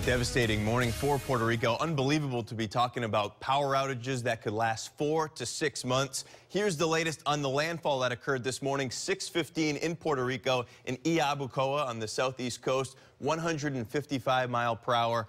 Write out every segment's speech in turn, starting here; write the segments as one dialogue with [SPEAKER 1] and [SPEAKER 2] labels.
[SPEAKER 1] Devastating morning for Puerto Rico. Unbelievable to be talking about power outages that could last 4 to 6 months. Here's the latest on the landfall that occurred this morning, 6:15 in Puerto Rico in Iabucoa on the southeast coast. 155-mile-per-hour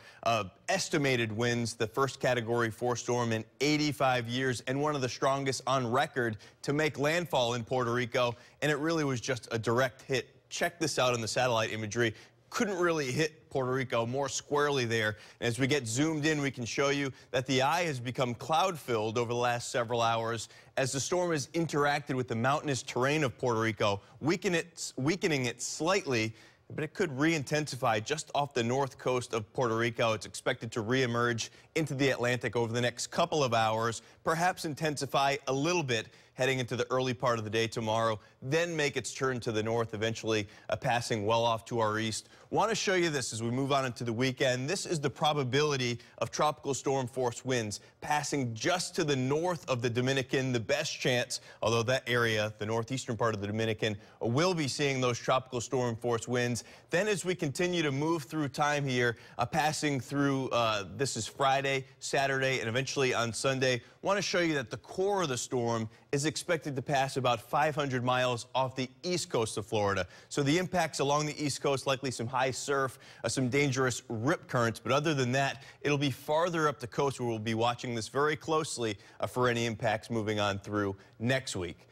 [SPEAKER 1] estimated winds, the first Category 4 storm in 85 years and one of the strongest on record to make landfall in Puerto Rico. And it really was just a direct hit. Check this out in the satellite imagery. Couldn't really hit Puerto Rico more squarely there. And as we get zoomed in, we can show you that the eye has become cloud-filled over the last several hours as the storm has interacted with the mountainous terrain of Puerto Rico, weakening it slightly, but it could re-intensify just off the north coast of Puerto Rico. It's expected to re-emerge into the Atlantic over the next couple of hours, perhaps intensify a little bit heading into the early part of the day tomorrow, then make its turn to the north, eventually passing well off to our east. Want to show you this as we move on into the weekend. This is the probability of tropical storm force winds passing just to the north of the Dominican. The best chance, although that area, the northeastern part of the Dominican, will be seeing those tropical storm force winds. Then as we continue to move through time here, passing through, this is Friday, Saturday, and eventually on Sunday, want to show you that the core of the storm is expected to pass about 500 miles off the east coast of Florida. So the impacts along the east coast, likely some high surf, some dangerous rip currents. But other than that, it'll be farther up the coast where we'll be watching this very closely for any impacts moving on through next week.